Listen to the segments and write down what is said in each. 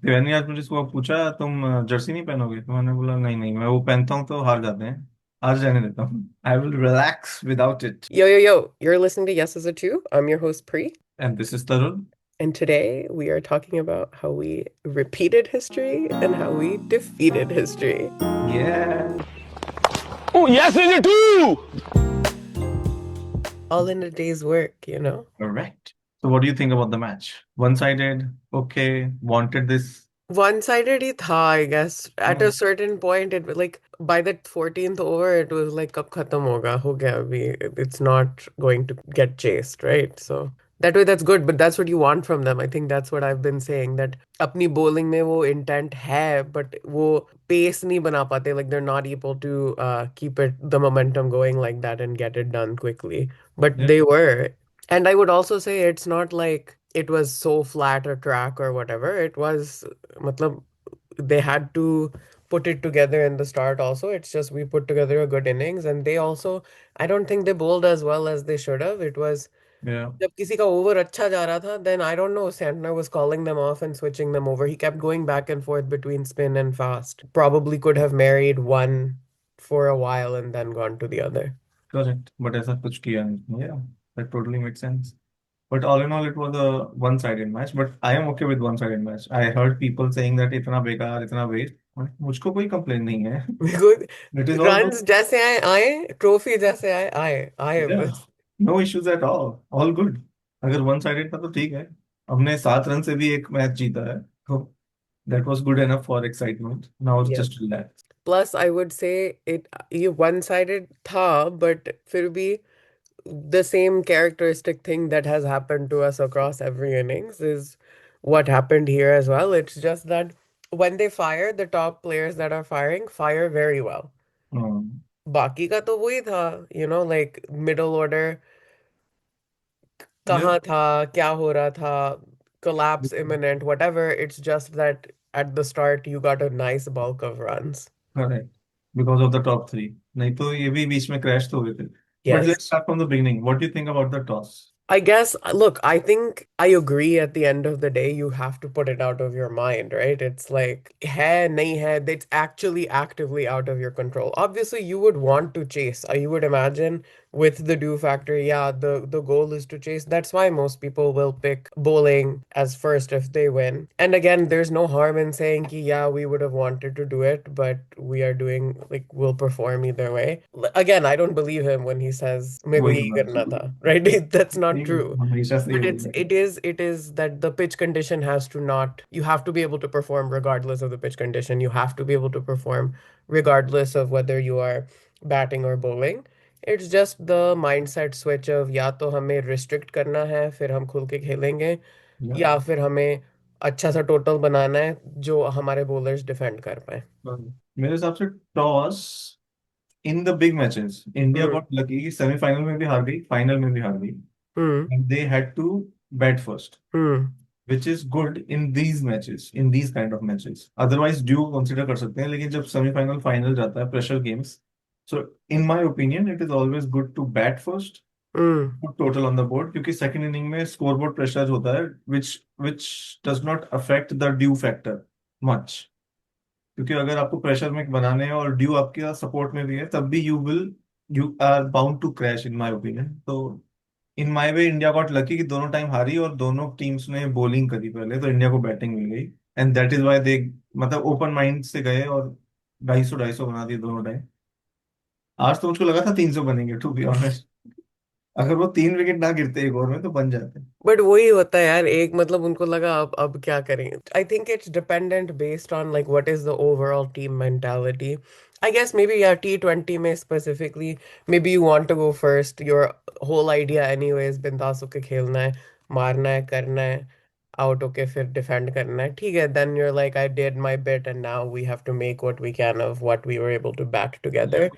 शिवानी ने आज मुझे सुबह पूछा, तुम जर्सी नहीं पहनोगे? तो मैंने बोला नहीं नहीं, मैं वो पहनता हूँ तो हार जाते हैं, आज रहने देता हूँ। I will relax without it. Yo, yo, yo, you're listening to Yes as a Two. I'm your host, Pri. And this is Tarun. And today we are talking about how we repeated history and how we defeated history. Yeah. Oh, yes, is it too? All in a day's work. Correct. So what do you think about the match? One-sided, okay, wanted this. One-sided ही था, I guess. At a Oh, certain point, it like by the 14th over, it was like कब खत्म होगा हो गया अभी. It's not going to get chased, right? So that way, that's good. But that's what you want from them. I think that's what I've been saying. That अपनी bowling में वो intent है, but वो pace नहीं बना पाते. Like they're not able to keep the momentum going like that and get it done quickly. But yeah. they were. And I would also say it's not like it was so flat a track or whatever. It was, matlab, they had to put it together in the start also. It's just we put together a good innings and they also, I don't think they bowled as well as they should have. It was, Yeah. जब किसी का over अच्छा जा रहा था, then I don't know, Santner was calling them off and switching them over. He kept going back and forth between spin and fast. Probably could have married one for a while and then gone to the other. Correct. But ऐसा कुछ किया नहीं. Yeah, that totally makes sense. But all in all, it was a one-sided match. But I am okay with one-sided match. I heard people saying that इतना बेकार, इतना waste. मुझको कोई complain नहीं है. Because It is all good. runs जैसे आए आए, ट्रॉफी जैसे आए आए आए Yeah. बस. No issues at all. All good. अगर one-sided था तो ठीक है. हमने 7 रन से भी एक मैच जीता है. तो that was good enough for excitement. Now it's Yeah. just relax. Plus, I would say it ये one-sided था, but फिर भी the same characteristic thing that has happened to us across every innings is what happened here as well. It's just that when they fire, the top players that are firing fire very well. Um, बाकी का तो वही था, like middle order yeah. कहाँ था, क्या हो रहा था, collapse imminent, whatever. It's just that at the start you got a nice bulk of runs. Correct. Because of the top three. नहीं तो ये भी बीच में क्रैश तो हुए थे. But Yes. let's start from the beginning. What do you think about the toss? I guess, look, I think I agree at the end of the day, you have to put it out of your mind, right? It's like, hai, nahi hai, it's actually actively out of your control. Obviously, you would want to chase. You would imagine with the do factor, yeah, the goal is to chase. That's why most people will pick bowling as first if they win. And again, there's no harm in saying, ki, yeah, we would have wanted to do it, but we are doing, like, we'll perform either way. Again, I don't believe him when he says, मेरे को वही यही होगा. करना था, right? That's not नहीं, true. हमेशा से ही But वही it's है. it is that the pitch condition has to not, you have to be able to perform regardless of the pitch condition. You have to be able to perform regardless of whether you are batting or bowling. It's just the mindset switch of या तो हमें restrict करना है फिर हम खुल के खेलेंगे, Yeah. या फिर हमें अच्छा सा टोटल बनाना है जो हमारे bowlers defend कर पाए. मेरे हिसाब से toss in the big matches India Hmm. Got lucky कि सेमीफाइनल में भी हार गई, फाइनल में भी हार गई. Hmm. And they had to bat first, Hmm. which is good in these matches, in these kind of matches. Otherwise dew consider कर सकते हैं, लेकिन जब सेमीफाइनल फाइनल जाता है pressure games, so in my opinion it is always good to bat first, Hmm. Put total on the board, क्योंकि second inning में scoreboard pressure होता है which which does not affect the dew factor much. क्योंकि अगर आपको pressure में बनाने हैं और ड्यू आपके सपोर्ट में भी है, तब भी you are bound to crash in my opinion. तो in my way India got lucky कि दोनों टाइम हारी और दोनों टीम्स ने बॉलिंग करी पहले, तो इंडिया को बैटिंग मिल गई. And that is why they, मतलब ओपन माइंड से गए और 250 बना दिए दोनों टाइम. आज तो मुझको लगा था 300 बनेंगे, टू बी ऑनेस्ट. अगर वो 3 विकेट ना गिरते एक ओवर में तो बन जाते. बट वही होता है यार, एक मतलब उनको लगा अब क्या करेंगे. I think it's dependent based on like what is the overall team mentality. I guess maybe यार T20 में specifically, maybe you want to go first, your whole idea anyways बिंदास होके खेलना है, मारना है, करना है, आउट होके फिर डिफेंड करना है, ठीक है. Then you're like I did my bit and now we have to make what we can of what we were able to bat together.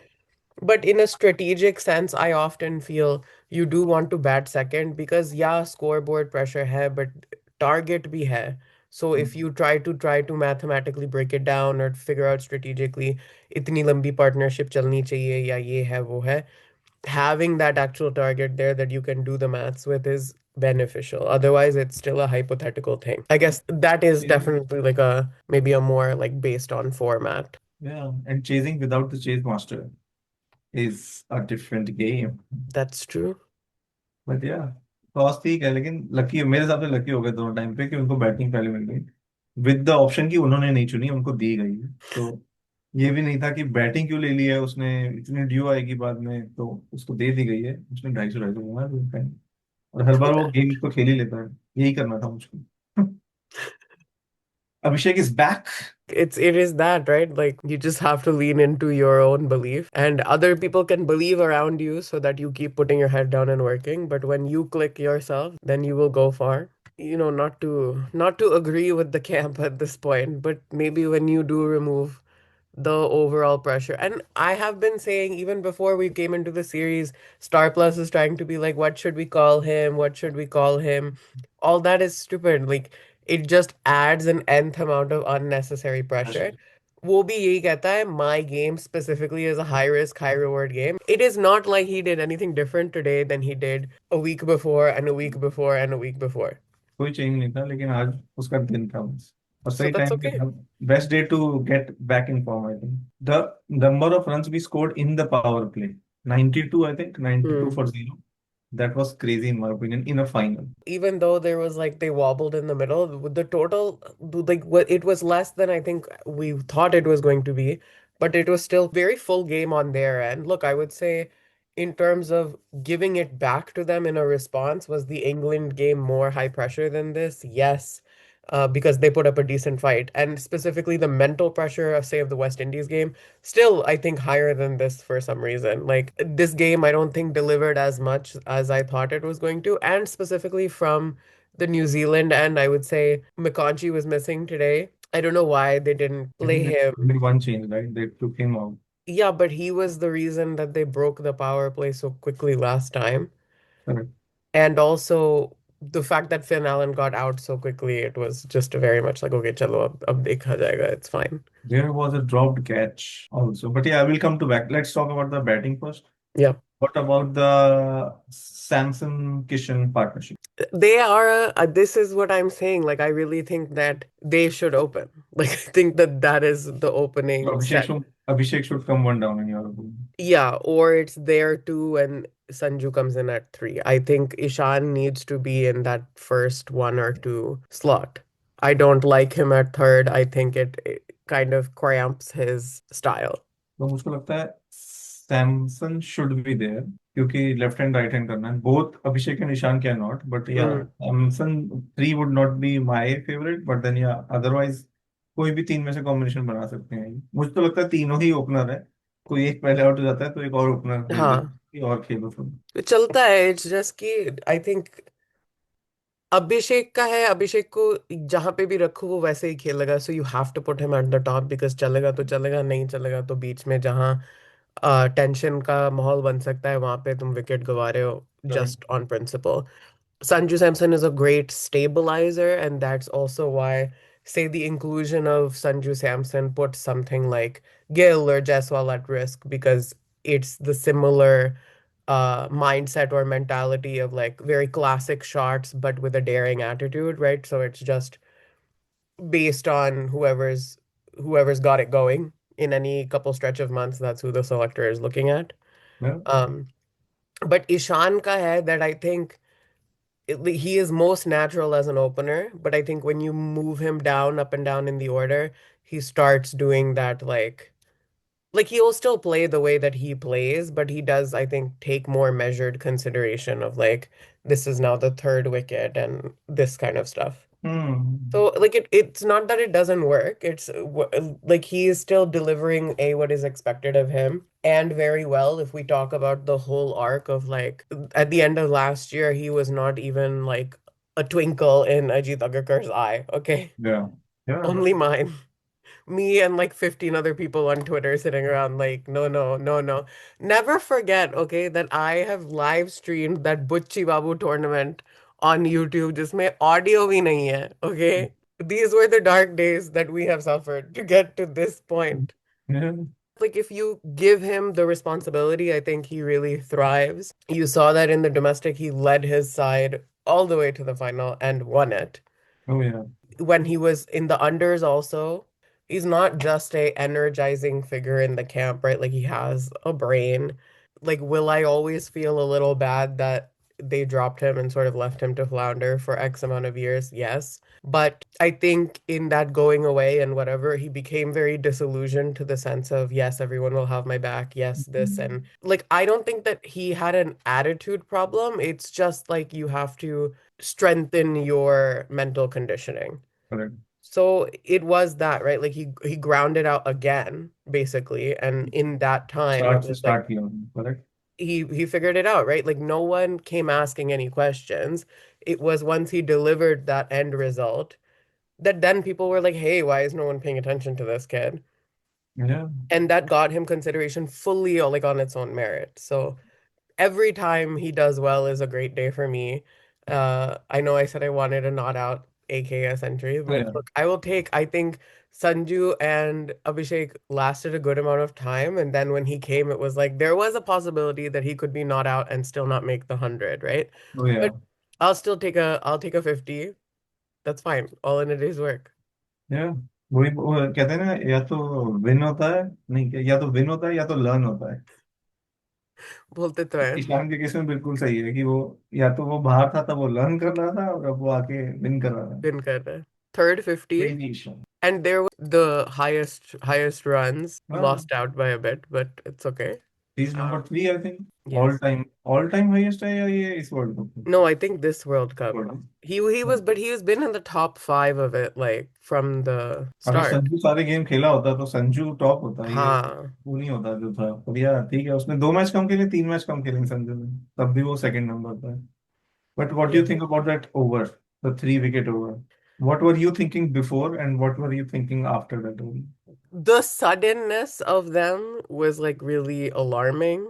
But in a strategic sense, I often feel you do want to bat second because yeah, scoreboard pressure hai, but target bhi hai. So if you try to mathematically break it down or figure out strategically, itni lambi partnership chalni chahiye ya ye hai wo hai. Having that actual target there that you can do the maths with is beneficial. Otherwise, it's still a hypothetical thing. I guess that is definitely like a maybe a more like based on format. Yeah, and chasing without the chase master is a different game. That's true. But या toss ठीक है, लेकिन lucky मेरे हिसाब से lucky हो गए दोनों टाइम पे कि उनको बैटिंग पहले मिल गई, विद द ऑप्शन की उन्होंने नहीं चुनी, उनको दी गई है। तो ये भी नहीं था कि बैटिंग क्यों ले ली है उसने, इतनी ड्यू आएगी बाद में, तो उसको दे दी गई है। उसने 250 घुमा दिया और हर बार वो गेम तो खेल ही लेता है। यही करना था मुझको। Abhishek is back. It is that, right? Like you just have to lean into your own belief and other people can believe around you so that you keep putting your head down and working. But when you click yourself, then you will go far. Not to agree with the camp at this point, but maybe when you do remove the overall pressure. And I have been saying even before we came into the series, Star Plus is trying to be like, what should we call him? What should we call him? All that is stupid. Like it just adds an nth amount of unnecessary pressure. वो भी यही कहता है my game specifically is a high risk, high reward game. It is not like he did anything different today than he did a week before and a week before and a week before. कोई change नहीं था, लेकिन आज उसका दिन था बस, और So सही that's टाइम पे okay. था। Best day to get back in form I think. The number of runs we scored in the power play, 92 I think, 92 Hmm. For 0, that was crazy in my opinion in a final. Even though there was like they wobbled in the middle, the total like what it was less than I think we thought it was going to be, but it was still very full game on their end. Look, I would say in terms of giving it back to them in a response, was the England game more high pressure than this? Yes. Because they put up a decent fight, and specifically the mental pressure of, say, of the West Indies game, still, I think higher than this for some reason. Like this game, I don't think delivered as much as I thought it was going to, and specifically from the New Zealand end, I would say McConchy was missing today. I don't know why they didn't I play think him. One change right, they took him out. Yeah, but he was the reason that they broke the power play so quickly last time. Correct. And also the fact that Finn Allen got out so quickly, it was just very much like, okay, chalo, ab dekha jayega, it's fine. There was a dropped catch also, but yeah, I will come to back. Let's talk about the batting first. Yeah. What about the Samson Kishan partnership? They are this is what I'm saying. Like, I really think that they should open. Like, I think that that is the So opening set. Abhishek should come one down in your opinion. Yeah, or it's there too, and Sanju comes in at three. I think Ishan needs to be in that first one or two slot. I don't like him at third. I think it kind of cramps his style. तो मुझको लगता है Samson should be there, क्योंकि left hand right hand करना है। Both Abhishek and Ishan can not, but yeah Mm, Samson 3 would not be my favourite, but then yeah otherwise कोई भी तीन में से कॉम्बिनेशन बना सकते हैं। मुझे तो लगता है तीनों ही ओपनर है, कोई एक पहले आउट हो जाता है तो एक और ओपनर भेज हाँ, देते और खेलो फिर। तो चलता है। इट्स जस्ट कि आई थिंक अभिषेक का है, अभिषेक को जहां पे भी रखो वो वैसे ही खेलेगा, so you have to put him at the top because चलेगा तो चलेगा, नहीं चलेगा तो बीच में जहां टेंशन का माहौल बन सकता है वहां पे तुम विकेट गवा रहे हो correct. Just on principle. Sanju Samson is a great stabilizer, and that's also why, say, the inclusion of Sanju Samson puts something like Gill or Jaiswal at risk because it's the similar mindset or mentality of like very classic shots, but with a daring attitude, right? So it's just based on whoever's got it going in any couple stretch of months. That's who the selector is looking at. Um, but Ishan ka hai that I think he is most natural as an opener, but I think when you move him down, up and down in the order, he starts doing that like he'll still play the way that he plays, but he does, I think, take more measured consideration of like this is now the third wicket and this kind of stuff. Hmm. So like it's not that it doesn't work. It's like he is still delivering what is expected of him and very well. If we talk about the whole arc of like at the end of last year, he was not even like a twinkle in Ajit Agarkar's eye. Okay, Yeah, yeah, only mine. Me and like 15 other people on Twitter sitting around like, no, no, no, no. Never forget, okay, that I have live streamed that Butchi Babu tournament on YouTube. जिसमें audio भी नहीं है, okay? These were the dark days that we have suffered to get to this point. yeah, Like if you give him the responsibility, I think he really thrives. You saw that in the domestic, he led his side all the way to the final and won it. Oh yeah. When he was in the unders also, he's not just a energizing figure in the camp, right? Like he has a brain. Like, will I always feel a little bad that they dropped him and sort of left him to flounder for X amount of years? Yes. But I think in that going away and whatever, he became very disillusioned to the sense of, yes, everyone will have my back. Yes, this. And like, I don't think that he had an attitude problem. It's just like you have to strengthen your mental conditioning. Correct. So it was that, right? Like he grounded out again, basically, and in that time it Start से was like start किया उन्होंने, correct. he figured it out, right? Like no one came asking any questions. It was once he delivered that end result that then people were like, "Hey, why is no one paying attention to this kid?" Yeah. And that got him consideration fully like on its own merit. So every time he does well is a great day for me. I know I said I wanted a not out AKA century, Oh but yeah. look, I think Sanju and Abhishek lasted a good amount of time, and then when he came, it was like there was a possibility that he could be not out and still not make the 100, right? Oh yeah. But I'll take a 50. That's fine. All in a day's work. Yeah. वही वो कहते हैं ना, या तो win होता है, नहीं, या तो विन होता है या तो लर्न होता है। बोलते तो हैं, ईशान के केस में बिल्कुल सही है कि वो या तो वो बाहर था तब वो लर्न कर रहा था, और अब वो आके विन कर रहा था। विन कर रहे हैं। Third 50. Crazy Ishan. And there was the highest runs, हाँ, lost out by a bit, but it's okay. he's number Um, 3 I think. yes. All time highest है, या ये इस वर्ल्ड कप में? No, I think this World Cup. World He was, but he has been in the top five of it like from the अगर start. Sanju सारे game खेला होता तो संजू टॉप होता, ये हाँ. वो नहीं होता जो था। पर यार ठीक है, उसने 2 मैच कम खेले, 3 मैच कम खेले संजू ने, तब भी वो सेकंड नंबर पर है। But what do Yeah. You think about that over, the 3 wicket over? What were you thinking before and what were you thinking after that over? The suddenness of them was like really alarming.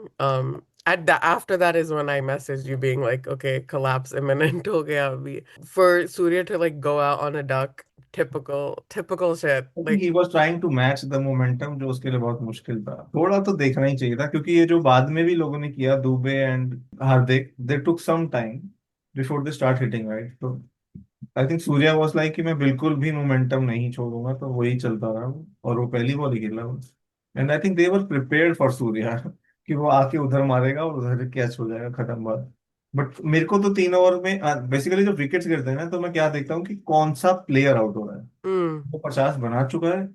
At the after that is when I messaged you being like, okay, collapse imminent हो गया अभी. For Surya to like go out on a duck, typical shit. I think Like, he was trying to match the momentum, जो उसके लिए बहुत मुश्किल था। थोड़ा तो देखना ही चाहिए था, क्योंकि ये जो बाद में भी लोगों ने किया, Dube and Hardik, they took some time before they start hitting, right? तो I think Surya was like कि मैं बिल्कुल भी मोमेंटम नहीं छोड़ूंगा, तो वही चलता रहा वो, और वो पहली बॉल ही खेला वो। And I think they were prepared for Surya कि वो आके उधर मारेगा और उधर कैच हो जाएगा, खत्म बात। बट मेरे को तो 3 ओवर में बेसिकली जब विकेट्स गिरते हैं ना, तो मैं क्या देखता हूँ कि कौन सा प्लेयर आउट हो रहा है। mm, वो 50 बना चुका है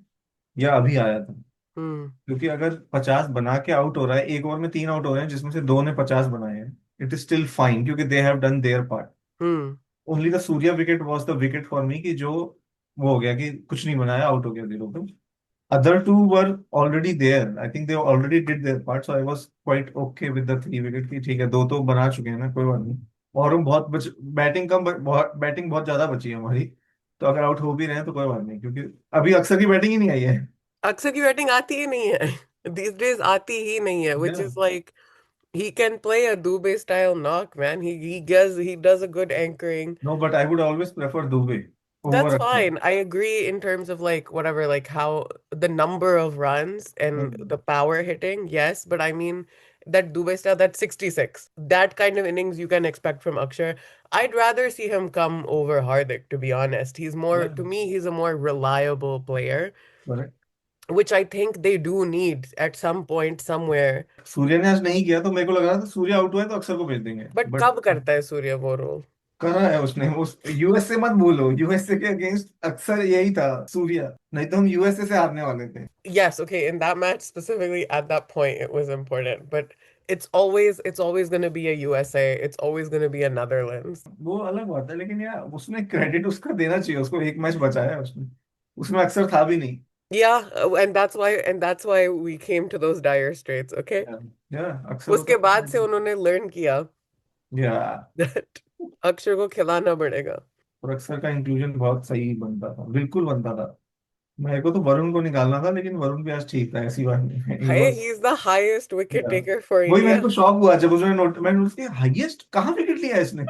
या अभी आया था। mm, क्योंकि अगर 50 बना के आउट हो रहा है, एक ओवर में 3 आउट हो रहे हैं जिसमें से 2 ने 50 बनाए हैं, इट इज स्टिल फाइन, क्योंकि they have done there part. mm, only the Surya wicket was the wicket for me, कि जो वो हो गया कि कुछ नहीं बनाया, आउट हो गया 0 पे। Other two were already there, I think they already did their part, so I was quite okay with the 3 wicket, की ठीक है, 2 तो बना चुके हैं ना, कोई बात नहीं। और हम बहुत बैटिंग कम, बहुत बैटिंग बहुत ज्यादा बची है हमारी, तो अगर आउट हो भी रहे हैं तो कोई बात नहीं, क्योंकि अभी अक्सर की बैटिंग ही नहीं आई है। अक्षर की बैटिंग आती ही नहीं है these days आती ही नहीं है which Yeah. is like he can play a Dubé style knock man he does a good anchoring. No, but I would always prefer Dubé That's over Akbar. fine. I agree in terms of like whatever, like how the number of runs and the Hmm. power hitting, yes, but I mean that Dubé style, that 66, that kind of innings you can expect from Akshar. I'd rather see him come over Hardik, to be honest. He's more, Yeah, to me, he's a more reliable player, correct. which I think they do need at some point somewhere. सूर्य ने आज नहीं किया, तो मेरे को लग रहा था सूर्य आउट हुआ है तो अक्षर को भेज देंगे, But बट कब करता है सूर्य वो रोल? करा है उसने। उस यूएसए मत भूलो, यूएसए के अगेंस्ट अक्सर यही था सूर्य, नहीं तो हम यूएसए से हारने वाले थे। Yes, okay, in that match specifically at that point it was important, but it's always going to be a USA, it's always going to be a Netherlands. वो अलग बात है, लेकिन यार उसने क्रेडिट उसका देना चाहिए, उसको एक मैच बचाया है उसने, उसमें अक्सर था भी नहीं। Yeah, and that's why we came to those dire straits, okay? या अक्सर होता उसके बाद से है। उन्होंने लर्न किया या that अक्षर को खिलाना पड़ेगा. और अक्सर का इंक्लूजन बहुत सही बनता था, बिल्कुल बनता था। मेरे को तो वरुण को निकालना था, लेकिन वरुण भी आज ठीक था, ऐसी बात नहीं है, ही Hey, was. he's the highest wicket taker for वही मेरे India. को शॉक हुआ जब उसने नोट, मैंने उसके हाईएस्ट कहाँ विकेट लिया है इसने,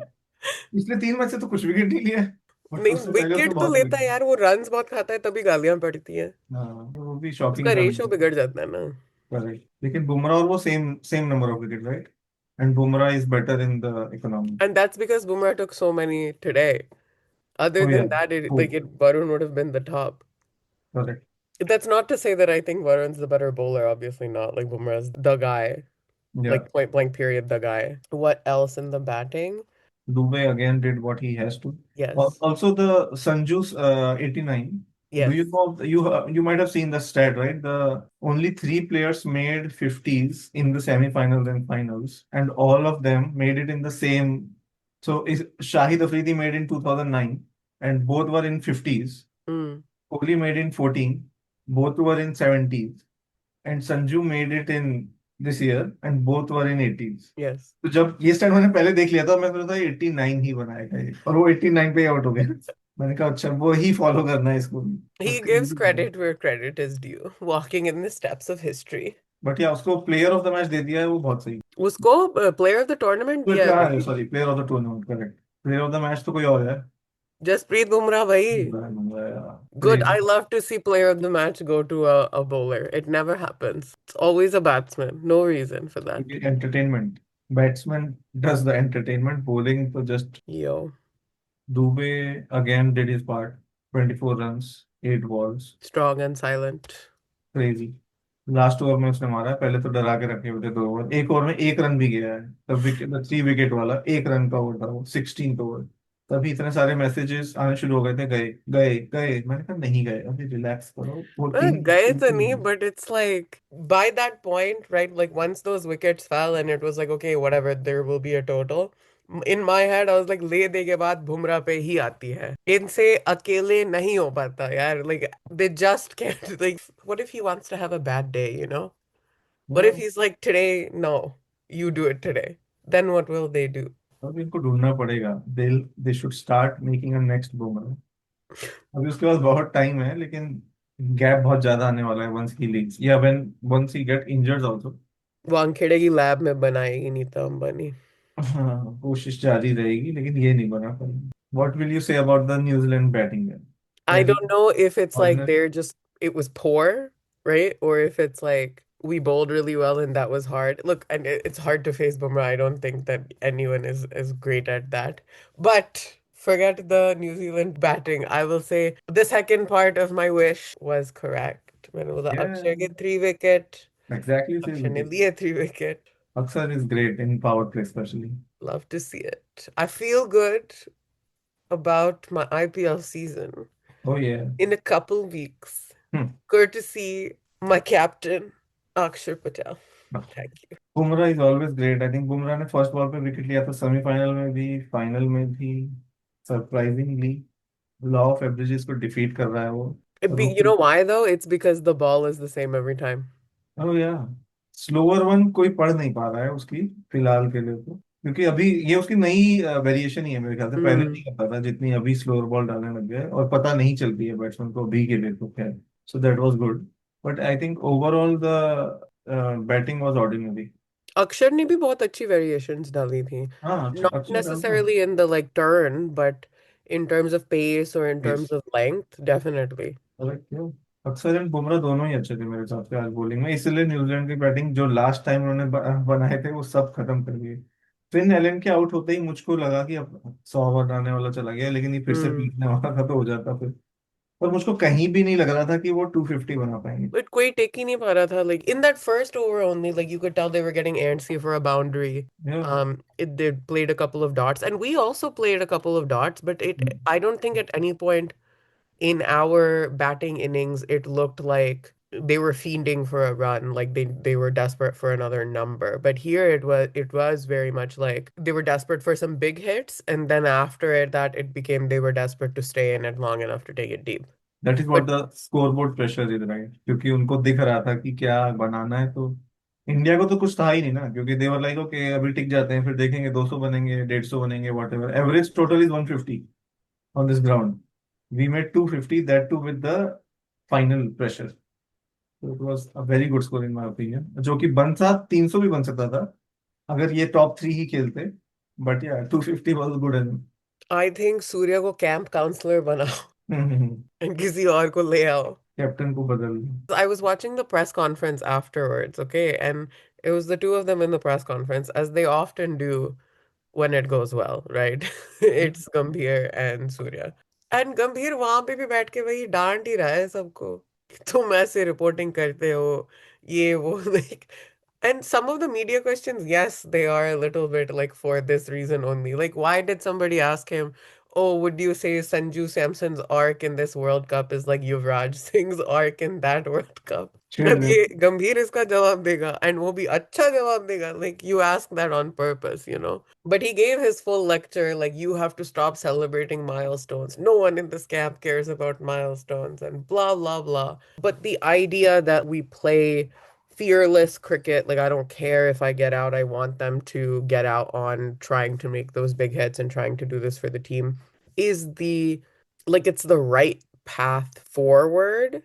पिछले 3 मैच से तो कुछ विकेट नहीं लिया है, बट नहीं, उससे पहले उसने विकेट तो बहुत लेता है विकेट। यार, वो रन्स बहुत खाता है तभी गालियां पड़ती हैं. हाँ, तो वो भी उसका शॉकिंग था। रेशो बिगड़ जाता है ना. करेक्ट, लेकिन बुमराह और वो same same number of wicket, right? And Bumrah is better in the economy. And that's because Bumrah took so many today. Other Oh than yeah, that, cool. Varun would have been the top. Correct. That's not to say that I think Varun's the better bowler, obviously not. Like Bumrah's the guy. Yeah. Like point blank period, the guy. What else in the batting? Dubey again did what he has to. Yes. Also, the Sanju's 89. Do you Yes. know you might have seen the stat, right? The only three players made 50s in the semi-finals and finals, and all of them made it in the same. So is Shahid Afridi made in 2009, and both were in 50s. Mm, Kohli made in 14, both were in 70s, and Sanju made it in this year, and both were in 80s. yes. तो जब ये stand मैंने पहले देख लिया था मैं सोचा था 89 ही बनाएगा ये और वो 89 पे ही आउट हो गया मैंने कहा अच्छा वो ही फॉलो करना है इसको He gives credit where credit is due, walking in the steps of history. But या उसको प्लेयर ऑफ द मैच दे दिया है वो बहुत सही उसको player of the tournament दिया है तो भाई. Sorry player of the tournament correct player of the match तो कोई और है Jasprit Bumrah भाई. Good. Crazy I love to see player of the match go to a bowler. It never happens. It's always a batsman. No reason for that. क्योंकि entertainment batsman does the entertainment bowling तो just Yo, Dube again did his part 24 runs 8 balls strong and silent. Crazy last over में उसने मारा है पहले तो डरा के रखे हुए थे 2 ओवर एक ओवर में एक रन भी गया है तब विकेट 3 विकेट वाला एक रन का ओवर था वो 16th ओवर तभी इतने सारे मैसेजेस आने शुरू हो गए थे गए गए गए मैंने कहा नहीं गए अभी रिलैक्स करो वो तीन गए तो नहीं, but it's like by that point, right? Like once those wickets fell and it was like, okay, whatever, there will be a total. In my head, I was like, ले दे के बाद बुमराह पे ही आती है. इनसे अकेले नहीं हो पाता यार. Like they just can't. Like, what if he wants to have a bad day, you know? What if he's like, today, no, you do it today. Then what will they do? अब इनको ढूंढना पड़ेगा they should start making a next Bumrah अभी उसके पास बहुत time है लेकिन gap बहुत ज्यादा आने वाला है वंस ही लीव्स या when once he get injured also Wankhede की लैब में बनाएगी नीता अंबानी. हाँ कोशिश जारी रहेगी लेकिन ये नहीं बना पाएगी what will you say about the New Zealand batting I कैसी don't know if it's like ordinary they're just, it was poor, right? Or if it's like we bowled really well and that was hard. Look, and it's hard to face Bumrah. I don't think that anyone is great at that. But forget the New Zealand batting. I will say the second part of my wish was correct. मैंने बोला Yeah, अक्षर के 3 wicket. exactly अक्षर same ने thing. लिए 3 wicket. Axar is great in power play, especially. Love to see it. I feel good about my IPL season Oh yeah. in a couple weeks. Hmm. Courtesy my captain, Akshar Patel. Thank you. Bumrah is always great I think Bumrah ने first ball पे wicket लिया था semifinal में भी final में भी surprisingly law of averages को defeat कर रहा है वो You know why though? It's because the ball is the same every time. ओह या स्लोअर वन कोई पढ़ नहीं पा रहा है उसकी फिलहाल के लिए तो क्योंकि अभी ये उसकी नई वेरिएशन ही है मेरे ख्याल से पहले नहीं Mm. करता था जितनी अभी स्लोअर बॉल डालने लग गया है और पता नहीं चलती है बैट्समैन को अभी के लिए तो खैर so that was good but I think overall the batting was ordinary Akshar ने भी बहुत अच्छी variations डाली थी. हाँ अच्छा Not अच्छा डालता है necessarily in the like turn, but in terms of pace or in Yes. terms of length, definitely. Correct, yeah. अक्सर एंड बुमराह दोनों ही अच्छे थे मेरे हिसाब से आज बॉलिंग में इसलिए न्यूजीलैंड की बैटिंग जो लास्ट टाइम उन्होंने बनाए थे वो सब खत्म कर दिए फिन एलन के आउट होते ही मुझको लगा कि अब 100 ओवर आने वाला चला गया लेकिन ये फिर से Mm. पीटने वाला था तो हो जाता फिर और मुझको कहीं भी नहीं लग रहा था कि वो 250 बना पाएंगे But कोई टेक ही नहीं पा रहा था. Like in that first over only, like you could tell they were getting antsy for a boundary. Yeah. They played a couple of dots, and we also played a couple of dots. But I don't think at any point in our batting innings it looked like they were fiending for a run, like they were desperate for another number. But here it was very much like they were desperate for some big hits, and then after it that it became they were desperate to stay in it long enough to take it deep. That is what But the scoreboard pressure is right क्योंकि उनको दिख रहा था कि क्या बनाना है तो India को तो कुछ था ही नहीं ना क्योंकि देवर लाइक ओके अभी टिक जाते हैं फिर देखेंगे 200 बनेंगे 150 बनेंगे what ever average total is 150 on this ground. We made 250, that too with the final pressure. So it was a very good score in my opinion. जो कि बन सा 300 भी बन सकता था अगर ये टॉप 3 ही खेलते बट या 250 was good enough. I think Surya को कैंप काउंसलर बनाओ and किसी और को ले आओ. कैप्टन को बदल दिया I was watching the press conference afterwards, okay, and It was the two of them in the press conference, as they often do when it goes well, right? It's Gambhir and Surya. And गंभीर वहां पे भी बैठ के वही डांट ही रहा है सबको कि तुम ऐसे रिपोर्टिंग करते हो ये वो like and some of the media questions, yes, they are a little bit like for this reason only. Like, why did somebody ask him, oh, would you say Sanju Samson's arc in this World Cup is like Yuvraj Singh's arc in that World Cup? छेड़ अब रहे ये गंभीर इसका जवाब देगा and वो भी अच्छा जवाब देगा like you ask that on purpose, you know. But he gave his full lecture like you have to stop celebrating milestones. No one in this camp cares about milestones and blah blah blah. But the idea that we play fearless cricket, like I don't care if I get out, I want them to get out on trying to make those big hits and trying to do this for the team, is the like it's the right path forward.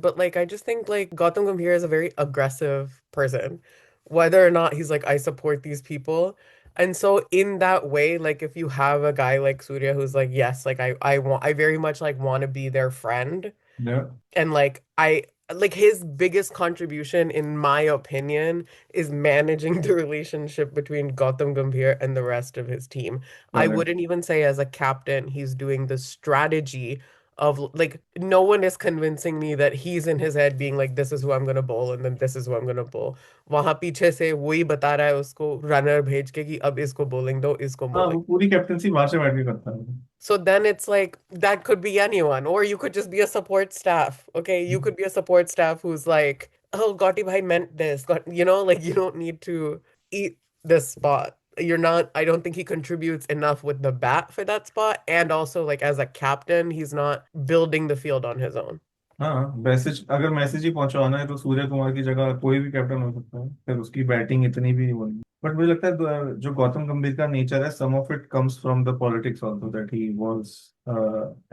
But like I just think like Gautam Gambhir is a very aggressive person, whether or not he's like I support these people. And so in that way, like if you have a guy like Surya who's like, yes, like I very much like want to be their friend, Yeah, and like I like his biggest contribution in my opinion is managing the relationship between Gautam Gambhir and the rest of his team. I correct. wouldn't even say as a captain he's doing the strategy of like no one is convincing me that he's in his head being like this is who I'm gonna bowl and then this is who I'm gonna bowl. वहां पीछे से वही बता रहा है उसको runner भेज के कि अब इसको बॉलिंग दो इसको हाँ, वो बॉलिंग. पूरी कैप्टनसी बाहर से बैठ के करता है। So then it's like that could be anyone, or you could just be a support staff. Okay, you could be a support staff who's like, "Oh, Gotti bhai meant this." Got you know, like you don't need to eat this spot. You're not. I don't think he contributes enough with the bat for that spot, and also like as a captain, he's not building the field on his own. हाँ, message अगर message ही पहुंचाना है तो सूर्य कुमार की जगह कोई भी captain हो सकता है, फिर उसकी बैटिंग इतनी भी वो नहीं। बट मुझे लगता है जो गौतम गंभीर का नेचर है, some of it comes from the politics also, that he was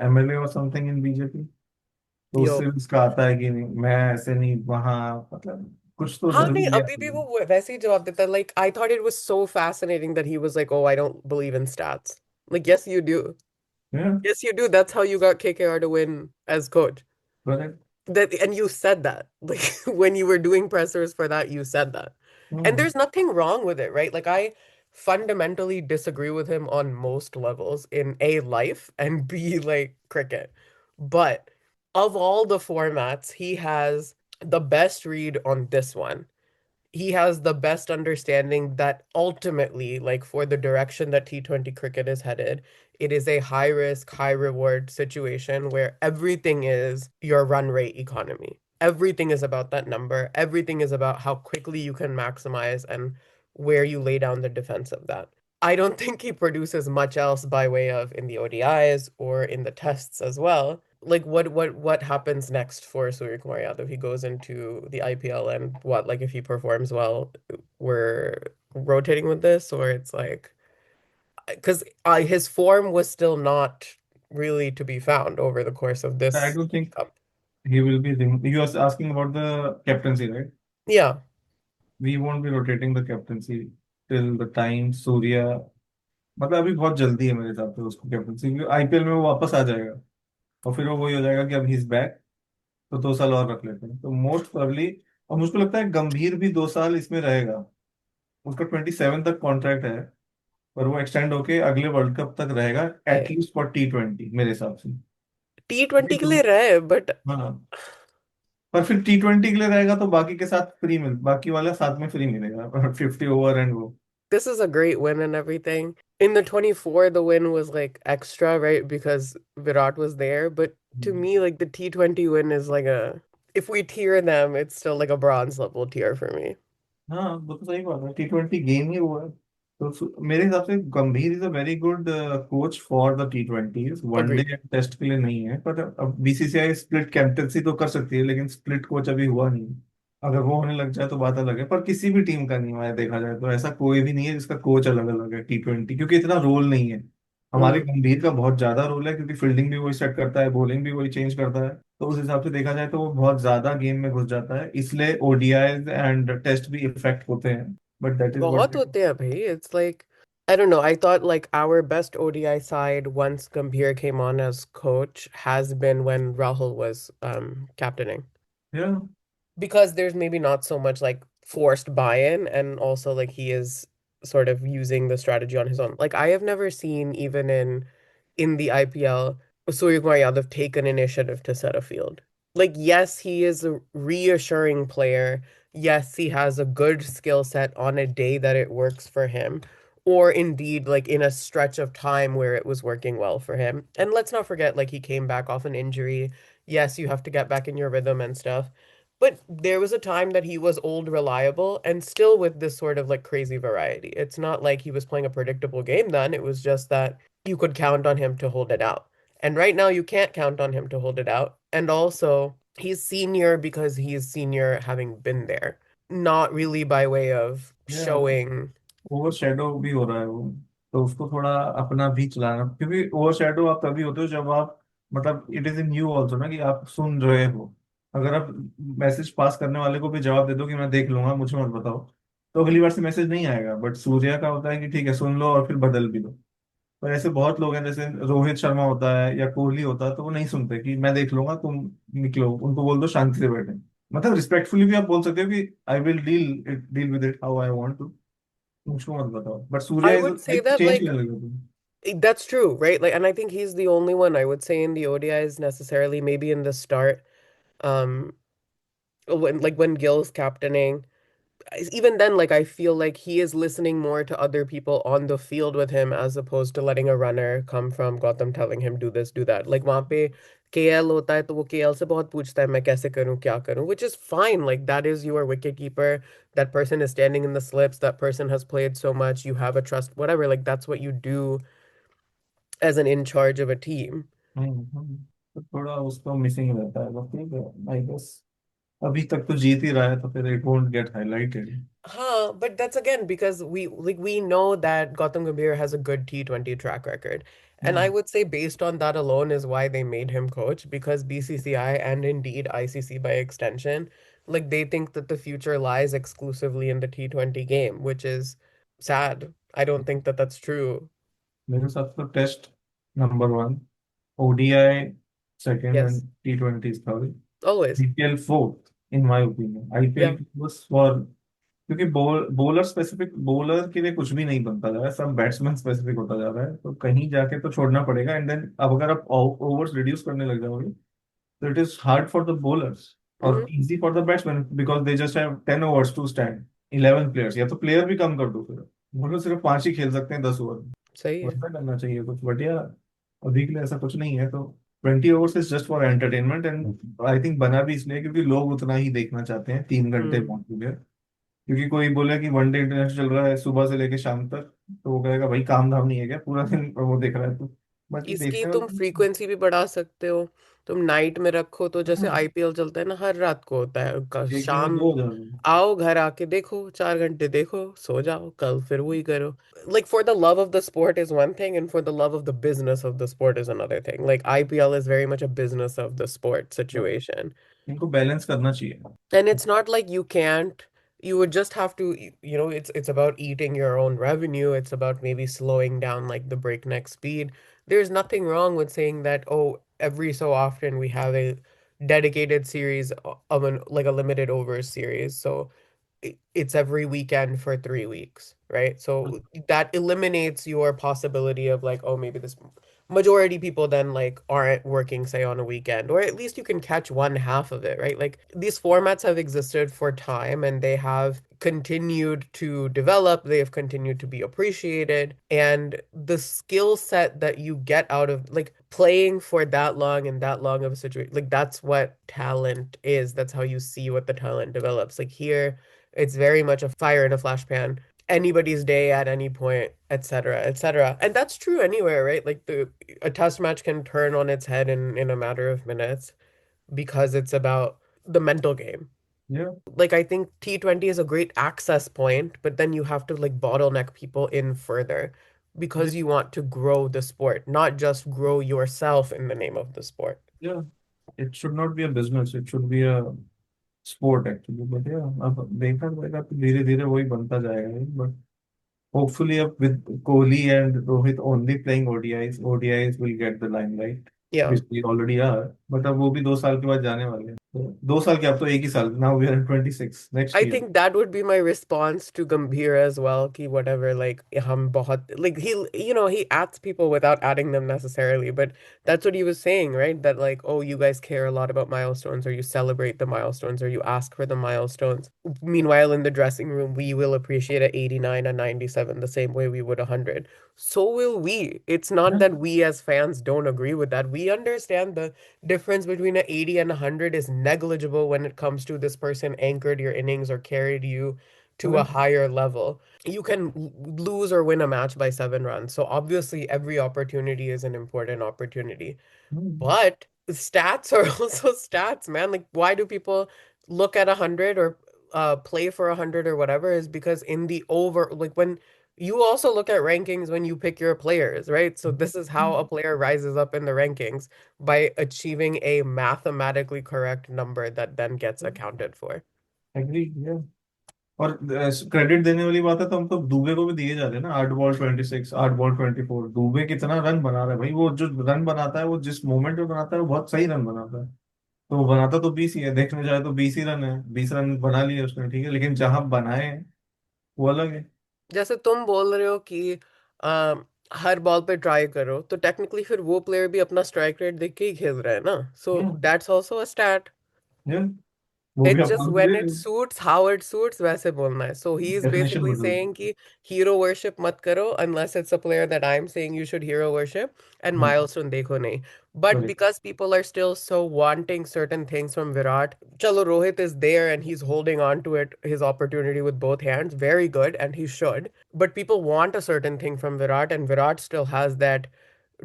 MLA और समथिंग इन बीजेपी। तो Yo. उससे उसका आता है कि नहीं, मैं ऐसे नहीं वहाँ, मतलब कुछ तो हाँ जरूर नहीं लिया। अभी भी वो वैसे ही जवाब देता है like I thought it was so fascinating that he was like oh I don't believe in stats like yes you do. Yes, you do. That's how you got KKR to win as coach. Correct. That and you said that. Like when you were doing pressers for that, you said that. And there's nothing wrong with it, right? Like I fundamentally disagree with him on most levels in A life and B like cricket. But of all the formats, he has the best read on this one. He has the best understanding that ultimately, like for the direction that T20 cricket is headed, it is a high risk, high reward situation where everything is your run rate economy. Everything is about that number. Everything is about how quickly you can maximize and where you lay down the defense of that. I don't think he produces much else by way of in the ODIs or in the tests as well. Like what happens next for Surya Kumar Yadav? He goes into the IPL and what like if he performs well, we're rotating with this or it's like because his form was still not really to be found over the course of I this don't think cup. he will be you are asking about the captaincy, right? Yeah. We won't be rotating the captaincy till the time Surya, मतलब अभी बहुत जल्दी है मेरे हिसाब से उसको captaincy, IPL में वो वापस आ जाएगा और फिर वो वही हो जाएगा कि अब ही इज बैक, तो 2 साल और रख लेते हैं तो मोस्ट प्रोबेबली। और मुझको लगता है गंभीर भी 2 साल इसमें रहेगा, उसका 27 तक कॉन्ट्रैक्ट है, पर वो एक्सटेंड होके अगले वर्ल्ड कप तक रहेगा, एटलीस्ट फॉर T20 मेरे हिसाब से। T20 के लिए रहे बट हाँ, पर फिर T20 के लिए रहेगा तो बाकी के साथ फ्री मिल, बाकी वाला साथ में फ्री मिलेगा 50 ओवर एंड वो। this is a great win and everything. In the 24, the win was like extra, right? Because Virat was there. But to me, like the T20 win is like a, if we tier them, it's still like a bronze level tier for me. हाँ, वो तो सही बात है, T20 game ही वो है। तो मेरे हिसाब से Gambhir is a very good coach for the T20, one day Agreed. Test के लिए नहीं है, पर अब बीसीसीआई स्प्लिट कैप्टनसी तो कर सकती है, लेकिन स्प्लिट कोच अभी हुआ नहीं। अगर वो होने लग जाए तो बात अलग है, पर किसी भी टीम का नहीं हुआ है देखा जाए तो, ऐसा कोई भी नहीं है जिसका कोच अलग अलग है T20, क्योंकि इतना रोल नहीं है। हमारे Mm. गंभीर का बहुत ज्यादा रोल है, क्योंकि फील्डिंग भी वही सेट करता है, बॉलिंग भी वही चेंज करता है, तो उस हिसाब से देखा जाए तो वो बहुत ज्यादा गेम में घुस जाता है, इसलिए ओडीआईज एंड टेस्ट भी इफेक्ट होते हैं। बट दैट इज बहुत व्हाट। होते हैं भाई. It's like, I don't know. I thought like our best ODI side once Gambhir came on as coach has been when Rahul was captaining. या Because there's maybe not so much like forced buy-in, and also like he is sort of using the strategy on his own. Like I have never seen even in the IPL Surya Yadav take an initiative to set a field. Like yes, he is a reassuring player. Yes, he has a good skill set on a day that it works for him, or indeed like in a stretch of time where it was working well for him. And let's not forget like he came back off an injury. Yes, you have to get back in your rhythm and stuff. But there was a time that he was old, reliable, and still with this sort of like crazy variety. It's not like he was playing a predictable game then. It was just that you could count on him to hold it out. And right now, you can't count on him to hold it out. And also, he's senior because he's senior having been there, not really by way of Yeah, showing. Over shadow भी हो रहा है वो, तो उसको थोड़ा अपना भी चलाना, क्योंकि ओवर शेडो आप तभी होते हो जब आप, मतलब it is in you also ना कि आप सुन रहे हो। अगर आप मैसेज पास करने वाले को भी जवाब दे दो कि मैं देख लूंगा मुझे मत बताओ, तो अगली बार से मैसेज नहीं आएगा। बट सूर्या का होता है कि ठीक है सुन लो और फिर बदल भी दो। पर ऐसे बहुत लोग हैं, जैसे रोहित शर्मा होता है या कोहली होता है, तो वो नहीं सुनते कि मैं देख लूंगा तुम निकलो, उनको बोल दो शांति से बैठे। मतलब रिस्पेक्टफुली भी आप बोल सकते हो कि I will deal with it how I want to, मुझको मत बताओ। But I Surya is would say like that, change like, करने लगे तुम। that's true, right? Like, and I think he's the only one I would say in the ODIs necessarily, maybe in the start, um, when Gill's captaining. Even then, like I feel like he is listening more to other people on the field with him as opposed to letting a runner come from Gotham telling him do this, do that. Like वहाँ पे KL होता है तो वो KL से बहुत पूछता है मैं कैसे करूँ क्या करूँ, which is fine. Like that is your wicket keeper. That person is standing in the slips. That person has played so much. You have a trust, whatever. Like that's what you do as an in charge of a team. तो थोड़ा उसको missing रहता है, but ठीक है I guess अभी तक तो जीत ही रहा है, तो फिर it won't get highlighted. Huh, but that's again because we know that Gautam Gambhir has a good T20 track record. And I would say based on that alone is why they made him coach, because BCCI and indeed ICC by extension, like they think that the future lies exclusively in the T20 game, which is sad. I don't think that that's true. मेरे साथ तो test number one, ODI second and Yes, टी20 third, always. BPL fourth in my opinion. IPL Yeah. बस four, क्योंकि bowler specific, bowler के लिए कुछ भी नहीं बनता जा रहा है, सब बैट्समैन स्पेसिफिक होता जा रहा है, तो कहीं जाके तो छोड़ना पड़ेगा। एंड देन अब अगर आप ओवर्स रिड्यूस करने लग जाओगे तो it is hard for the bowlers और Hmm. Easy for the batsman, because they just have 10 overs to stand, 11 players, या तो प्लेयर भी कम कर दो फिर, वो लोग सिर्फ 5 ही खेल सकते हैं 10 ओवर में। सही है। वैसा करना चाहिए कुछ बढ़िया। अभी के लिए ऐसा कुछ नहीं है, तो 20 overs is just for entertainment, and I think बना भी इसलिए क्योंकि लोग उतना ही देखना चाहते हैं 3 घंटे Hmm. पहुंच चुके। क्योंकि कोई बोले कि वनडे इंटरनेशनल चल रहा है सुबह से लेके शाम तक, तो वो कहेगा भाई काम धाम नहीं है क्या पूरा दिन वो देख रहा है तो, बट इसकी देखने तुम वाले। फ्रीक्वेंसी भी बढ़ा सकते हो। तुम नाइट में रखो तो जैसे हाँ, आईपीएल चलता है ना हर रात को होता है एक दिन में शाम। 2 हो जाए। आओ घर आके देखो 4 घंटे देखो सो जाओ कल फिर वही करो। Like for the love of the sport is one thing and for the love of the business of the sport is another thing. Like IPL is very much a business of the sport situation. इनको balance करना चाहिए। And it's not like you can't, you would just have to, it's about eating your own revenue. It's about maybe slowing down like the breakneck speed. There's nothing wrong with saying that, oh, every so often we have a dedicated series of an like a limited overs series. So it's every weekend for 3 weeks, right? So that eliminates your possibility of like, oh, maybe this majority people then like aren't working, say, on a weekend, or at least you can catch one half of it, right? Like these formats have existed for time and they have continued to develop, they have continued to be appreciated, and the skill set that you get out of like playing for that long and that long of a situation, like that's what talent is. That's how you see what the talent develops. Like here it's very much a fire in a flash pan, anybody's day at any point, etc., etc. And that's true anywhere, right? Like the a test match can turn on its head in a matter of minutes because it's about the mental game. या Like I think T20 is a great access point, but then you have to like bottleneck people in further because you want to grow the sport, not just grow yourself in the name of the sport. या it should not be a business, it should be a sport actually. But या अब देखा जाएगा तो धीरे धीरे वही बनता जाएगा। बट होपफुली अब with Kohli and Rohit only playing ODIs, ODIs will get the limelight Yeah. Which they already are, but अब वो भी 2 साल के बाद जाने वाले हैं। तो 2 साल क्या, अब तो एक ही साल, now we are in 26 next I year. think that would be my response to Gambhir as well. Ki whatever, like hum bahut like he, he adds people without adding them necessarily, but that's what he was saying, right? That like, oh, you guys care a lot about milestones, or you celebrate the milestones, or you ask for the milestones. Meanwhile, in the dressing room, we will appreciate a 89, a 97, the same way we would a 100. So will we. It's not that we as fans don't agree with that. We understand the difference between an 80 and a 100 is negligible when it comes to this person anchored your innings or carried you to a higher level. You can lose or win a match by 7 runs. So obviously, every opportunity is an important opportunity. But stats are also stats, man. Like, why do people look at 100 or play for 100 or whatever? Is because in the over, like when you also look at rankings when you pick your players, right? So this is how a player rises up in the rankings by achieving a mathematically correct number that then gets accounted for. Agree. और credit देने वाली बात है तो हम तो दुबे को भी दिए जा रहे हैं ना, 8 बॉल 26, 8 बॉल 24, दुबे कितना रन बना रहा है भाई, वो जो रन बनाता है वो जिस मोमेंट में बनाता है वो बहुत सही रन बनाता है। तो वो बनाता तो 20 ही है, देखने जाए तो 20 ही रन है, 20 रन बना लिए उसने, ठीक है, लेकिन जहां बनाए हैं वो अलग है। जैसे तुम बोल रहे हो कि आ, हर बॉल पे ट्राई करो, तो टेक्निकली फिर वो प्लेयर भी अपना स्ट्राइक रेट देख के ही खेल रहा है ना, सो हम्म, दैट्स आल्सो अ स्टैट। ये वो भी It's अपना just when it suits, how it suits, वैसे बोलना है. So he is definition basically बदल। saying कि hero worship मत करो unless it's a player that I'm saying you should hero worship, and milestone देखो नहीं. But correct. because people are still so wanting certain things from Virat, चलो Rohit is there and he's holding on to it, his opportunity with both hands, very good, and he should. But people want a certain thing from Virat, and Virat still has that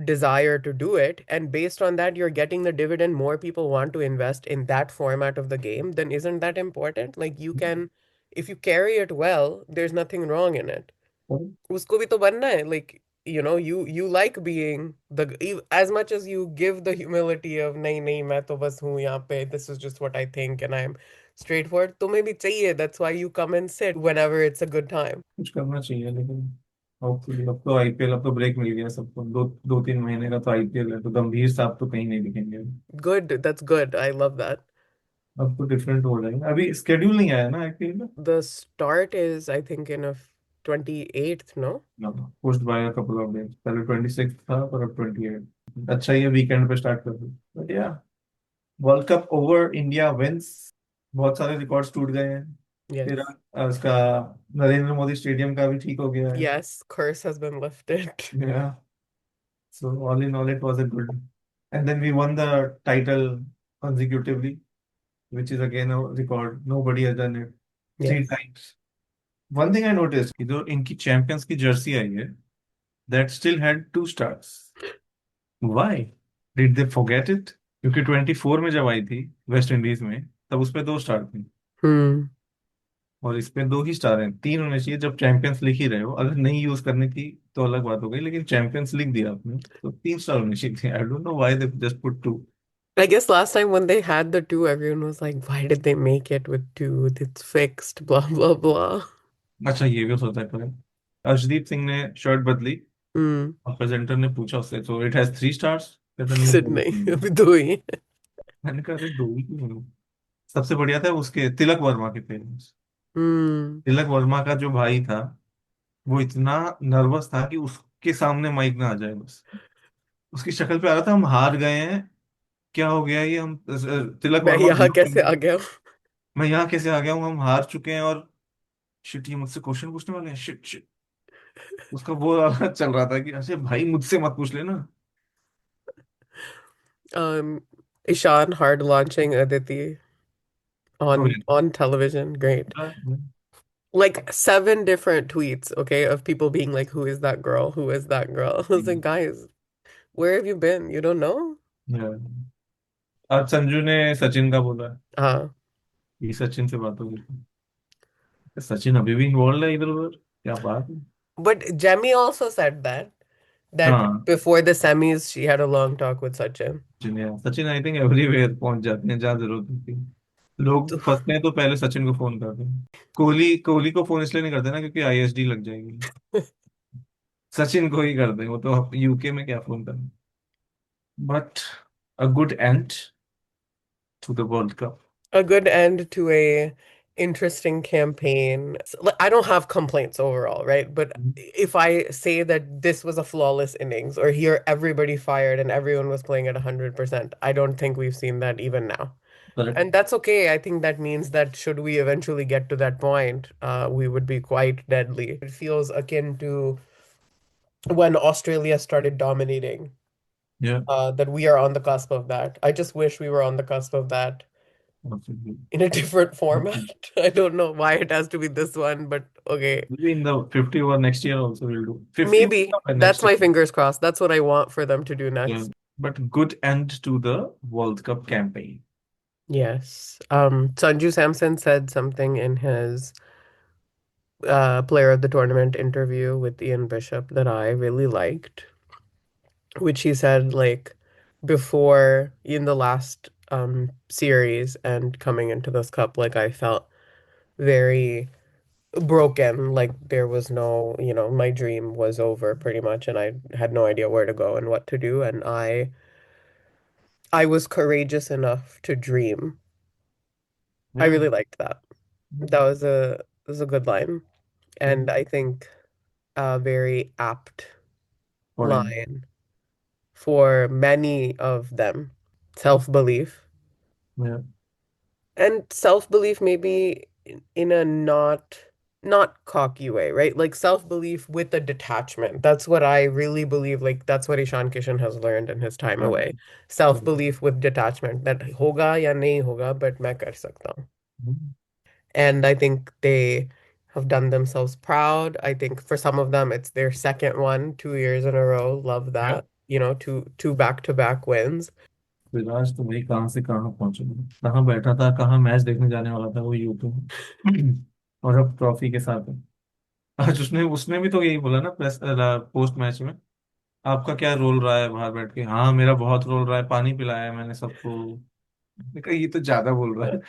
desire to do it, and based on that you're getting the dividend more people want to invest in that format of the game, then isn't that important? Like you can, if you carry it well, there's nothing wrong in it. Usko bhi to banna hai, like you like being as much as you give the humility of nahi nahi main to bas hu yahan pe, this is just what I think and I'm straightforward, tumhe bhi chahiye, that's why you come and sit whenever it's a good time. कुछ करना चाहिए लेकिन hopefully, अब तो IPL, अब तो break मिल गया सबको, 2-3 महीने का तो आईपीएल है, तो गंभीर साहब तो कहीं नहीं दिखेंगे। Good, that's good, I love that. अब तो डिफरेंट हो जाएगा, अभी स्केड्यूल नहीं आया ना आईपीएल का। The start is, I think, in a 28th, no? Post by couple of days, पहले 26 था पर अब 28। अच्छा, ये वीकेंड पे स्टार्ट कर दो, but yeah world cup over, India wins. बहुत सारे रिकॉर्ड्स टूट गए हैं। फिर Yes. उसका नरेंद्र मोदी स्टेडियम का भी ठीक हो गया है। Yes, curse has been lifted. Yeah. So all in all, it was a good. And then we won the title consecutively, which is again a record. Nobody has done it three Yes. times. One thing I noticed कि जो इनकी champions की Jersey I है, that still had 2 stars. Why? Did they forget it? क्योंकि 24 में जब आई थी West Indies में, तब उस पे 2 स्टार थे, Hmm. और इस पे 2 ही स्टार हैं। 3 होने चाहिए जब चैंपियंस लिख ही रहे हो, अगर नहीं यूज करने की तो अलग बात हो गई, लेकिन चैंपियंस लिख दिया आपने तो 3 स्टार होने चाहिए। I don't know why they just put 2। I guess last time when they had the two, everyone was like, why did they make it with two? It's fixed, blah, blah, blah. अच्छा, ये भी हो सकता है, correct. Arshdeep Singh ने shirt बदली Hmm. और presenter ने पूछा उससे, तो इट हैज 3 स्टार्स, कहता नहीं Said दो nahi, ही हैं। abhi do hi. मैंने कहा अरे 2 ही क्यों हैं? सबसे बढ़िया था उसके तिलक वर्मा के पेरेंट्स। Hmm. तिलक वर्मा का जो भाई था, वो इतना नर्वस था कि उसके सामने माइक ना आ जाए बस। उसकी शक्ल पे आ रहा था हम हार गए हैं, क्या हो गया ये, हम तिलक मैं वर्मा यहाँ गुरु कैसे आ गया? मैं यहाँ कैसे आ गया हूँ, हम हार चुके हैं, और शिट ये मुझसे क्वेश्चन पूछने वाले हैं, शिट शिट। उसका वो चल रहा था कि अरे भाई मुझसे मत पूछ लेना। Ishan hard launching Aditi तो on television. Great. Like 7 different tweets, okay, of people being like, "Who is that girl? Who is that girl?" I was like, guys, where have you been? You don't know? आज संजू ने सचिन का बोला Uh, कि सचिन से बात होगी, सचिन अभी भी इन्वॉल्व है इधर उधर, क्या बात है। but Jemmy also said that हाँ, before the semis, she had a long talk with Sachin. Sachin I think everywhere पहुंच जाते हैं जहाँ जरूरत होती है। लोग फंसते हैं तो पहले सचिन को फोन करते हैं। कोहली कोहली को फोन इसलिए नहीं करते ना क्योंकि आईएसडी लग जाएगी। सचिन को ही करते हैं, वो तो यूके में क्या फोन करना। But a good end to the world cup. a good end to a interesting campaign. I don't have complaints overall, right? But if I say that this was a flawless innings or here everybody fired and everyone was playing at 100%, I don't think we've seen that even now. Correct. And that's okay. I think that means that should we eventually get to that point, we would be quite deadly. It feels akin to when Australia started dominating, Yeah. that we are on the cusp of that. I just wish we were on the cusp of that Absolutely. in a different format. Okay. I don't know why it has to be this one, but okay. Maybe in the 50 over next year also we'll do. 50 will Maybe. come That's next year. my fingers crossed. That's what I want for them to do Yeah. next. But good end to the World Cup campaign. Yes. Sanju Samson said something in his player of the tournament interview with Ian Bishop that I really liked, which he said like before in the last series and coming into this cup, like I felt very broken, like there was no, my dream was over pretty much and I had no idea where to go and what to do and I was courageous enough to dream. I Yeah. really liked that. That was a good line and I think a very apt For him. line for many of them. Self-belief. Yeah. And self-belief maybe in a not cocky way, right? Like self-belief with a detachment. That's what I really believe. Like that's what Ishan Kishan has learned in his time Right. away. Correct. Self-belief with detachment. That hoga ya nahi hoga, but मैं कर सकता हूँ. Mhm. And I think they have done themselves proud. I think for some of them, it's their second one, 2 years in a row. Love Yeah. that. Two back-to-back wins. विराज तो भाई कहाँ से कहाँ पहुंच गया, कहाँ बैठा था, कहाँ मैच देखने जाने वाला था वो यूट्यूब और अब ट्रॉफी के साथ है। आज उसने उसने भी तो यही बोला ना प्रेस पोस्ट मैच में, आपका क्या रोल रहा है बाहर बैठ के, हाँ मेरा बहुत रोल रहा है, पानी पिलाया है मैंने सबको। मैंने कहा ये तो ज्यादा बोल रहा है,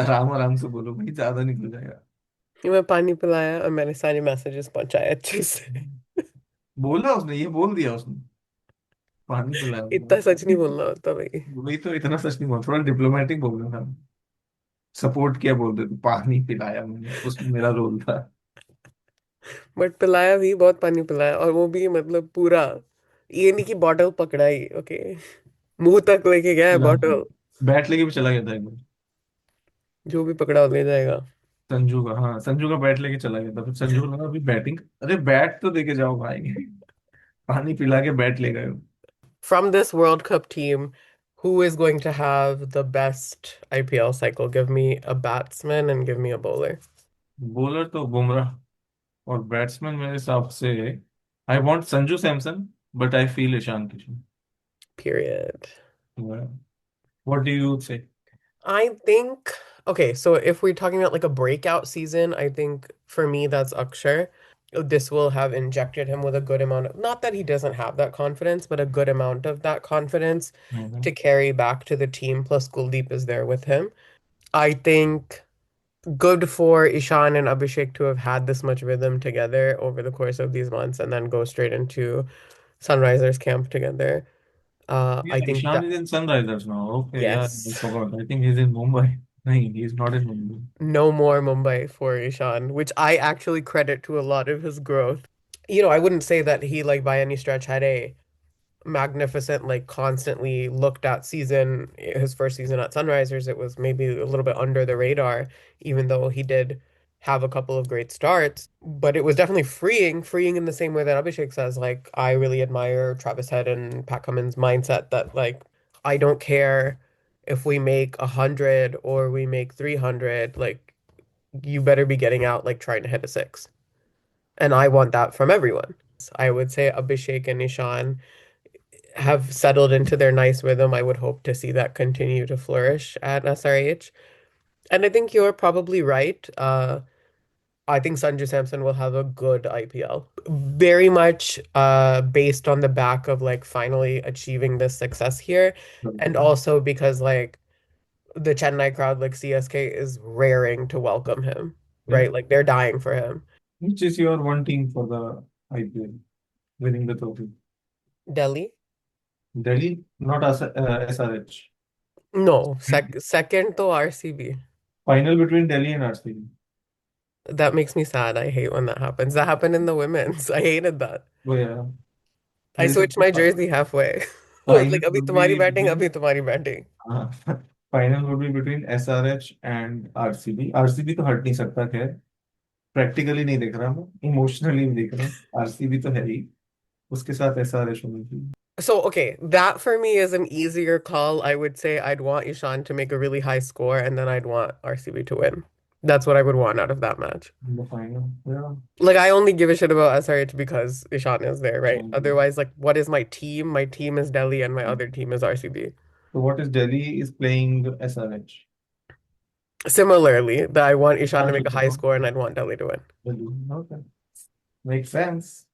आराम आराम से बोलो भाई, ज्यादा निकल जाएगा। मैं पानी पिलाया और मैंने सारे मैसेजेस पहुंचाए अच्छे से. बोला उसने, ये बोल दिया उसने, पानी पिलाया इतना सच नहीं उसने। बोलना होता भाई. वही तो, इतना सच नहीं बोल, थोड़ा डिप्लोमेटिक बोलना था। सपोर्ट किया बोल देते, पानी पिलाया मैंने, उसमें मेरा रोल था। बट पिलाया भी, बहुत पानी पिलाया और वो भी मतलब पूरा. ये नहीं कि बॉटल पकड़ाई, ओके. मुंह तक लेके गया है पिला बॉटल. बैट लेके भी चला गया था एक बार। जो भी पकड़ा ले जाएगा. संजू का, हाँ संजू का बैट लेके चला गया था, फिर संजू को लगा अभी बैटिंग, अरे बैट तो देके जाओ भाई, पानी पिला के बैट ले गए हो। From this World Cup team, who is going to have the best IPL cycle? Give me a batsman and give me a bowler. Bowler तो बुमराह, और बैट्समैन मेरे हिसाब से I want Sanju Samson, but I feel Ishan Kishan. Period. What do you say? I think, okay, so if we're talking about like a breakout season, I think for me that's Akshar. This will have injected him with a good amount of, not that he doesn't have that confidence, but a good amount of that confidence to carry back to the team. Plus, Kuldeep is there with him. I think good for Ishan and Abhishek to have had this much rhythm together over the course of these months and then go straight into Sunrisers camp together. I Yeah, think Ishan that, is in Sunrisers now. Okay, yeah, I yes. forgot. I think he's in Mumbai. No, he's not in Mumbai. No more Mumbai for Ishan, which I actually credit to a lot of his growth. I wouldn't say that he, like, by any stretch had a magnificent, like, constantly looked at season. His first season at Sunrisers, it was maybe a little bit under the radar, even though he did have a couple of great starts. But it was definitely freeing in the same way that Abhishek says, like, I really admire Travis Head and Pat Cummins' mindset that, like, I don't care if we make 100 or we make 300, like, you better be getting out like trying to hit a six. And I want that from everyone. I would say Abhishek and Ishan have settled into their nice rhythm. I would hope to see that continue to flourish at SRH. And I think you're probably right. I think Sanju Samson will have a good IPL. Very much based on the back of like finally achieving this success here. And also because like the Chennai crowd, like CSK, is raring to welcome him, Yeah. right? Like they're dying for him. Which is your one team for the IPL winning the trophy? Delhi, Delhi, not as SRH. No, second to RCB. Final between Delhi and RCB. That makes me sad. I hate when that happens. That happened in the women's. I hated that. वो यार I मेरे switched हिसाब my से jersey halfway. I was like, final abhi would be tumhari batting, between abhi tumhari batting. Final would be between SRH and RCB. RCB तो हट नहीं सकता, खैर प्रैक्टिकली नहीं देख रहा, मैं इमोशनली देख रहा हूँ। आरसीबी तो है ही, उसके साथ एसआरएच होनी चाहिए। So, okay, that for me is an easier call. I would say I'd want Ishan to make a really high score and then I'd want RCB to win. That's what I would want out of that match. The final या Like, I only give a shit about SRH because Ishan is there, right? Otherwise, like, what is my team? My team is Delhi and my other team is RCB. So what is Delhi is playing SRH. Similarly, that I want Ishan to make a high Okay. score and I'd want Delhi to win. Okay. Makes sense.